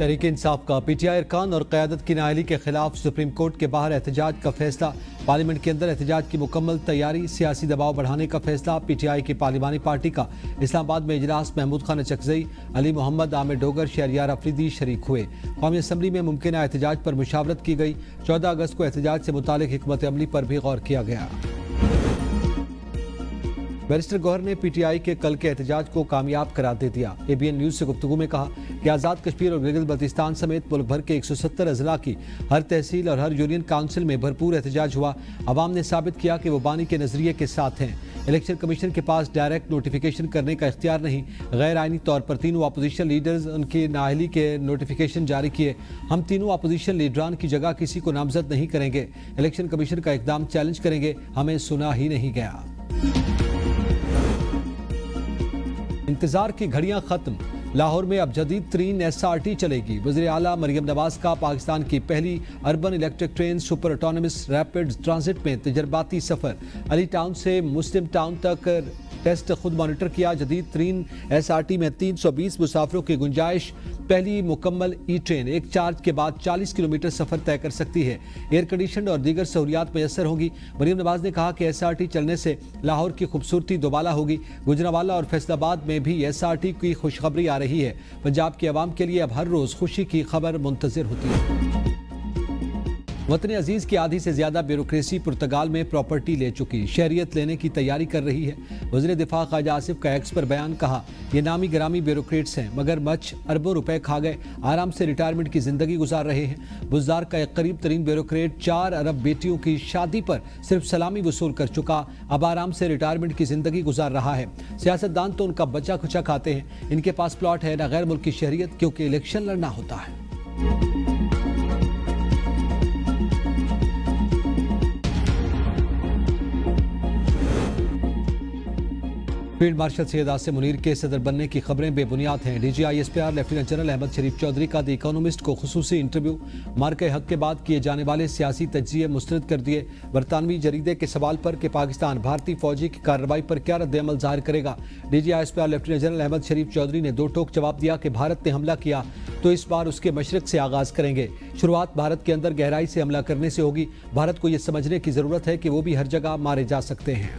تحریک انصاف کا P T I ارکان اور قیادت کی نااہلی کے خلاف سپریم کورٹ کے باہر احتجاج کا فیصلہ، پارلیمنٹ کے اندر احتجاج کی مکمل تیاری، سیاسی دباؤ بڑھانے کا فیصلہ۔ پی ٹی آئی کی پارلیمانی پارٹی کا اسلام آباد میں اجلاس، محمود خان اچکزئی، علی محمد، عامر ڈوگر، شہریار افریدی شریک ہوئے۔ قومی اسمبلی میں ممکنہ احتجاج پر مشاورت کی گئی۔ 14 اگست کو احتجاج سے متعلق حکمت عملی پر بھی غور کیا گیا۔ بیرسٹر گوہر نے پی ٹی آئی کے کل کے احتجاج کو کامیاب قرار دے دیا۔ اے بی این نیوز سے گفتگو میں کہا کہ آزاد کشمیر اور گلگت بلتستان سمیت ملک بھر کے 170 اضلاع کی ہر تحصیل اور ہر یونین کونسل میں بھرپور احتجاج ہوا۔ عوام نے ثابت کیا کہ وہ بانی کے نظریے کے ساتھ ہیں۔ الیکشن کمیشن کے پاس ڈائریکٹ نوٹیفیکیشن کرنے کا اختیار نہیں۔ غیر آئینی طور پر تینوں اپوزیشن لیڈرز ان کی نااہلی کے نوٹیفیکیشن جاری کیے۔ ہم تینوں اپوزیشن لیڈران کی جگہ کسی کو نامزد نہیں کریں گے۔ الیکشن کمیشن کا اقدام چیلنج کریں گے۔ ہمیں سنا ہی نہیں گیا۔ انتظار کی گھڑیاں ختم، لاہور میں اب جدید ترین ایس آر ٹی چلے گی۔ وزیر اعلیٰ مریم نواز کا پاکستان کی پہلی urban electric train super autonomous rapid transit میں تجرباتی سفر، علی ٹاؤن سے مسلم ٹاؤن تک ٹیسٹ خود مانیٹر کیا۔ جدید ترین ایس آر ٹی میں 320 مسافروں کی گنجائش، پہلی مکمل ای ٹرین ایک چارج کے بعد 40 کلومیٹر سفر طے کر سکتی ہے۔ ایئر کنڈیشنڈ اور دیگر سہولیات میسر ہوں گی۔ مریم نواز نے کہا کہ ایس آر ٹی چلنے سے لاہور کی خوبصورتی دوبالا ہوگی۔ گوجرانوالہ اور فیصل آباد میں بھی ایس آر ٹی کی خوشخبری آ رہی ہے۔ پنجاب کے عوام کے لیے اب ہر روز خوشی کی خبر منتظر ہوتی ہے۔ وطن عزیز کی آدھی سے زیادہ بیوروکریسی پرتگال میں پراپرٹی لے چکی، شہریت لینے کی تیاری کر رہی ہے۔ وزیر دفاع خواجہ آصف کا ایکس پر بیان، کہا یہ نامی گرامی بیوروکریٹس ہیں مگر مچھ اربوں روپے کھا گئے، آرام سے ریٹائرمنٹ کی زندگی گزار رہے ہیں۔ بزدار کا ایک قریب ترین بیوروکریٹ 4 ارب بیٹیوں کی شادی پر صرف سلامی وصول کر چکا، اب آرام سے ریٹائرمنٹ کی زندگی گزار رہا ہے۔ سیاستدان تو ان کا بچہ کھچا کھاتے ہیں، ان کے پاس پلاٹ ہے نہ غیر ملکی شہریت، کیونکہ الیکشن لڑنا ہوتا ہے۔ فیلڈ مارشل سید عاصم منیر کے صدر بننے کی خبریں بے بنیاد ہیں۔ D G I S P R lieutenant general Ahmed Sharif Chaudhry کا دی اکانومسٹ کو خصوصی انٹرویو، مارکہ حق کے بعد کیے جانے والے سیاسی تجزیے مسترد کر دیے۔ برطانوی جریدے کے سوال پر کہ پاکستان بھارتی فوجی کی کارروائی پر کیا رد عمل ظاہر کرے گا، D G I S P R lieutenant general Ahmed Sharif Chaudhry نے دو ٹوک جواب دیا کہ بھارت نے حملہ کیا تو اس بار اس کے مشرق سے آغاز کریں گے۔ شروعات بھارت کے اندر گہرائی سے حملہ کرنے سے ہوگی۔ بھارت کو یہ سمجھنے کی ضرورت ہے کہ وہ بھی ہر جگہ مارے جا سکتے ہیں۔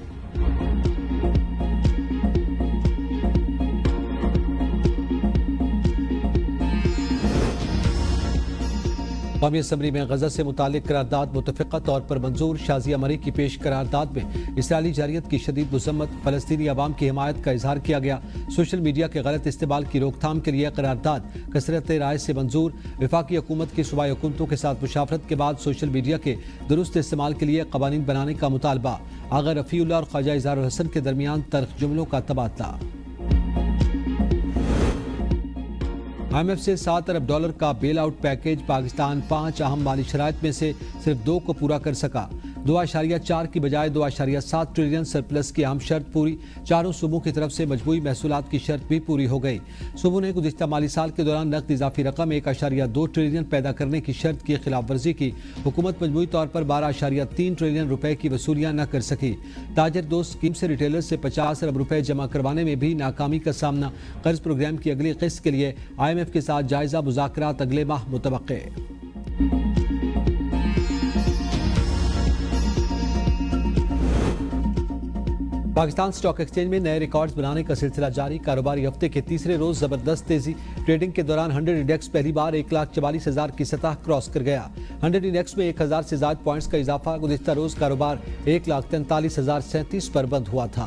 قومی اسمبلی میں غزہ سے متعلق قرارداد متفقہ طور پر منظور، شازیہ مری کی پیش قرارداد میں اسرائیلی جارحیت کی شدید مذمت، فلسطینی عوام کی حمایت کا اظہار کیا گیا۔ سوشل میڈیا کے غلط استعمال کی روک تھام کے لیے قرارداد کثرت رائے سے منظور، وفاقی حکومت کی صوبائی حکومتوں کے ساتھ مشاورت کے بعد سوشل میڈیا کے درست استعمال کے لیے قوانین بنانے کا مطالبہ، آغا رفیع اللہ اور خواجہ اظہار الحسن کے درمیان تلخ جملوں کا تبادلہ۔ آئی ایم ایف سے $7 ارب کا بیل آؤٹ پیکیج، پاکستان 5 اہم مالی شرائط میں سے صرف 2 کو پورا کر سکا۔ 2.4 کی بجائے 2.7 ٹریلین سرپلس کی اہم شرط پوری، چاروں صوبوں کی طرف سے مجموعی محصولات کی شرط بھی پوری ہو گئی۔ صوبوں نے گزشتہ مالی سال کے دوران نقد اضافی رقم 1.2 ٹریلین پیدا کرنے کی شرط کی خلاف ورزی کی۔ حکومت مجموعی طور پر 12.3 ٹریلین روپے کی وصولیاں نہ کر سکی۔ تاجر دوست اسکیم سے ریٹیلر سے 50 ارب روپے جمع کروانے میں بھی ناکامی کا سامنا۔ قرض پروگرام کی اگلی قسط کے لیے آئی ایم ایف کے ساتھ جائزہ مذاکرات اگلے ماہ متوقع۔ پاکستان سٹاک ایکسچینج میں نئے ریکارڈز بنانے کا سلسلہ جاری، کاروباری ہفتے کے تیسرے روز زبردست تیزی، ٹریڈنگ کے دوران 100 انڈیکس پہلی بار 1,44,000 کی سطح کراس کر گیا۔ 100 انڈیکس میں 1,000 سے زائد پوائنٹس کا اضافہ، گزشتہ روز کاروبار 1,43,037 پر بند ہوا تھا۔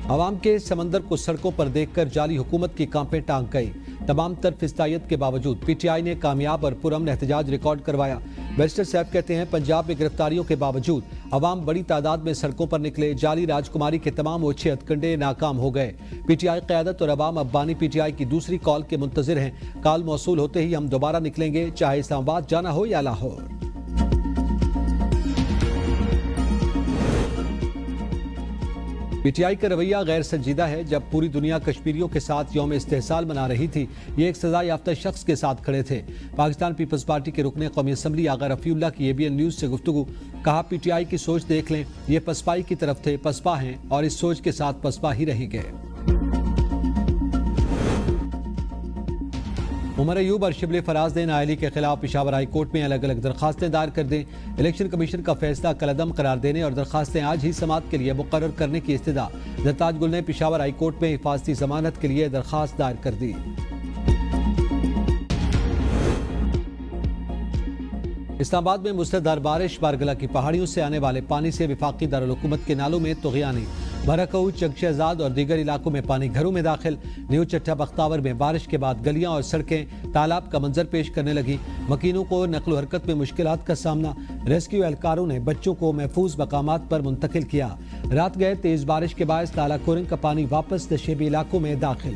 عوام کے سمندر کو سڑکوں پر دیکھ کر جعلی حکومت کی کانپیں ٹانگ گئی۔ تمام تر فسطائیت کے باوجود پی ٹی آئی نے کامیاب اور پرامن احتجاج ریکارڈ کروایا۔ بیرسٹر صاحب کہتے ہیں پنجاب میں گرفتاریوں کے باوجود عوام بڑی تعداد میں سڑکوں پر نکلے، جعلی راجکماری کے تمام اوچھے ہتھکنڈے ناکام ہو گئے۔ پی ٹی آئی قیادت اور عوام اب بانی پی ٹی آئی کی دوسری کال کے منتظر ہیں۔ کال موصول ہوتے ہی ہم دوبارہ نکلیں گے، چاہے اسلام آباد جانا ہو یا لاہور۔ پی ٹی آئی کا رویہ غیر سنجیدہ ہے۔ جب پوری دنیا کشمیریوں کے ساتھ یوم استحصال منا رہی تھی، یہ ایک سزا یافتہ شخص کے ساتھ کھڑے تھے۔ پاکستان پیپلز پارٹی کے رکن قومی اسمبلی آغا رفیع اللہ کی اے بی این نیوز سے گفتگو، کہا پی ٹی آئی کی سوچ دیکھ لیں، یہ پسپائی کی طرف تھے، پسپا ہیں اور اس سوچ کے ساتھ پسپا ہی رہیں گے۔ عمر ایوب اور شبلی فراز نے نااہلی کے خلاف پشاور ہائی کورٹ میں الگ الگ درخواستیں دائر کر دیں۔ الیکشن کمیشن کا فیصلہ کالعدم قرار دینے اور درخواستیں آج ہی سماعت کے لیے مقرر کرنے کی استدعا۔ زرتاج گل نے پشاور ہائی کورٹ میں حفاظتی ضمانت کے لیے درخواست دائر کر دی۔ اسلام آباد میں مسلسل بارش، بارگلہ کی پہاڑیوں سے آنے والے پانی سے وفاقی دارالحکومت کے نالوں میں طغیانی۔ بھرکہو، چک شہزاد اور دیگر علاقوں میں پانی گھروں میں داخل۔ نیو چٹھا بختاور میں بارش کے بعد گلیاں اور سڑکیں تالاب کا منظر پیش کرنے لگی۔ مکینوں کو نقل و حرکت میں مشکلات کا سامنا۔ ریسکیو اہلکاروں نے بچوں کو محفوظ مقامات پر منتقل کیا۔ رات گئے تیز بارش کے باعث نالہ کورنگ کا پانی واپس نشیبی علاقوں میں داخل۔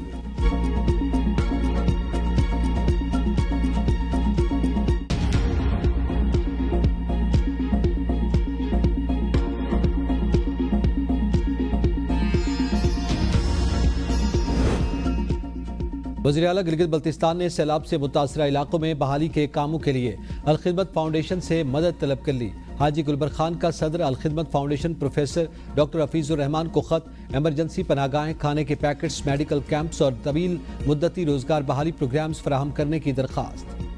وزیراعلیٰ گلگت بلتستان نے سیلاب سے متاثرہ علاقوں میں بحالی کے کاموں کے لیے الخدمت فاؤنڈیشن سے مدد طلب کر لی۔ حاجی گلبر خان کا صدر Al-Khidmat foundation professor doctor Hafeez ur-Rehman کو خط۔ ایمرجنسی پناہ گاہیں، کھانے کے پیکٹس، میڈیکل کیمپس اور طویل مدتی روزگار بحالی پروگرامز فراہم کرنے کی درخواست۔